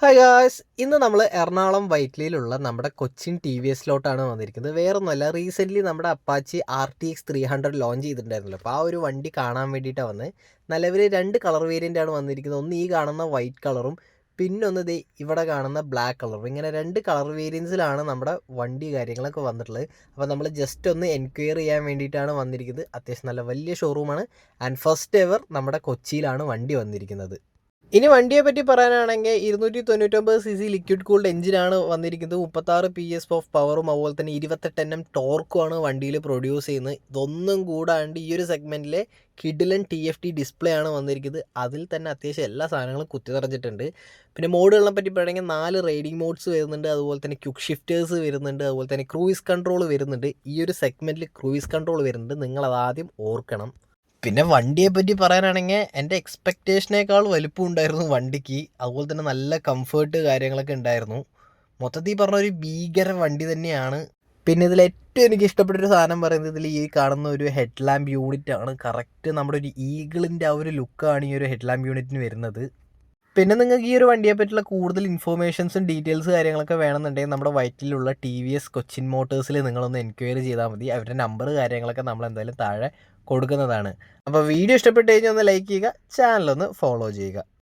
Hi guys, ഇന്ന് നമ്മൾ എറണാകുളം വൈറ്റിലയിലുള്ള നമ്മുടെ കൊച്ചിൻ ടി വി എസിലോട്ടാണ് വന്നിരിക്കുന്നത്. വേറൊന്നുമല്ല, റീസെൻ്റ്ലി നമ്മുടെ അപ്പാച്ചി RTX 300 ലോഞ്ച് ചെയ്തിട്ടുണ്ടായിരുന്നല്ലോ. അപ്പോൾ ആ ഒരു വണ്ടി കാണാൻ വേണ്ടിയിട്ടാണ് വന്നത്. നിലവിൽ രണ്ട് കളർ വേരിയൻ്റാണ് വന്നിരിക്കുന്നത്. ഒന്ന് ഈ കാണുന്ന വൈറ്റ് കളറും പിന്നൊന്ന് ദേ ഇവിടെ കാണുന്ന ബ്ലാക്ക് കളറും. ഇങ്ങനെ രണ്ട് കളർ വേരിയൻസിലാണ് നമ്മുടെ വണ്ടി കാര്യങ്ങളൊക്കെ വന്നിട്ടുള്ളത്. അപ്പോൾ നമ്മൾ ജസ്റ്റ് ഒന്ന് എൻക്വയറി ചെയ്യാൻ വേണ്ടിയിട്ടാണ് വന്നിരിക്കുന്നത്. അത്യാവശ്യം നല്ല വലിയ ഷോറൂമാണ്. ആൻഡ് ഫസ്റ്റ് എവർ നമ്മുടെ കൊച്ചിയിലാണ് വണ്ടി വന്നിരിക്കുന്നത്. ഇനി വണ്ടിയെ പറ്റി പറയാനാണെങ്കിൽ 299cc ലിക്വിഡ് കൂൾഡ് എഞ്ചിനാണ് വന്നിരിക്കുന്നത്. 36 PS ഓഫ് പവറും അതുപോലെ തന്നെ 28 Nm ടോർക്കുമാണ് വണ്ടിയിൽ പ്രൊഡ്യൂസ് ചെയ്യുന്നത്. ഇതൊന്നും കൂടാണ്ട് ഈ ഒരു സെഗ്മെൻറ്റിലെ കിഡിലൻ TFT ഡിസ്പ്ലേ ആണ് വന്നിരിക്കുന്നത്. അതിൽ തന്നെ അത്യാവശ്യം എല്ലാ സാധനങ്ങളും കുത്തി നിറഞ്ഞിട്ടുണ്ട്. പിന്നെ മോഡുകളെ പറ്റി പറയുകയാണെങ്കിൽ 4 റൈഡിംഗ് മോഡ്സ് വരുന്നുണ്ട്. അതുപോലെ തന്നെ ക്വിക്ക് ഷിഫ്റ്റേഴ്സ് വരുന്നുണ്ട്. അതുപോലെ തന്നെ ക്രൂയിസ് കൺട്രോൾ വരുന്നുണ്ട്. ഈ ഒരു സെഗ്മെൻറ്റിൽ ക്രൂയിസ് കൺട്രോൾ വരുന്നുണ്ട്. നിങ്ങളത് ആദ്യം ഓർക്കണം. പിന്നെ വണ്ടിയെ പറ്റി പറയാനാണെങ്കിൽ എൻ്റെ എക്സ്പെക്റ്റേഷനേക്കാൾ വലിപ്പം ഉണ്ടായിരുന്നു വണ്ടിക്ക്. അതുപോലെ തന്നെ നല്ല കംഫേർട്ട് കാര്യങ്ങളൊക്കെ ഉണ്ടായിരുന്നു. മൊത്തത്തിൽ പറഞ്ഞ ഒരു ഭീകര വണ്ടി തന്നെയാണ്. പിന്നെ ഇതിൽ ഏറ്റവും എനിക്ക് ഇഷ്ടപ്പെട്ടൊരു സാധനം പറയുന്നത് ഇതിൽ ഈ കാണുന്ന ഒരു ഹെഡ് ലാമ്പ് യൂണിറ്റ് ആണ്. കറക്റ്റ് നമ്മുടെ ഒരു ഈഗിളിൻ്റെ ആ ഒരു ലുക്കാണ് ഈ ഒരു ഹെഡ് ലാമ്പ് യൂണിറ്റിന് വരുന്നത്. പിന്നെ നിങ്ങൾക്ക് ഈ ഒരു വണ്ടിയെ പറ്റിയുള്ള കൂടുതൽ ഇൻഫോർമേഷൻസും ഡീറ്റെയിൽസ് കാര്യങ്ങളൊക്കെ വേണമെന്നുണ്ടെങ്കിൽ നമ്മുടെ വൈറ്റിലുള്ള TVS കൊച്ചിൻ മോട്ടേഴ്സിൽ നിങ്ങളൊന്ന് എൻക്വയറി ചെയ്താൽ മതി. അവരുടെ നമ്പർ കാര്യങ്ങളൊക്കെ നമ്മൾ എന്തായാലും താഴെ കൊടുക്കുന്നതാണ്. അപ്പോൾ വീഡിയോ ഇഷ്ടപ്പെട്ട് കഴിഞ്ഞാൽ ഒന്ന് ലൈക്ക് ചെയ്യുക, ചാനലൊന്ന് ഫോളോ ചെയ്യുക.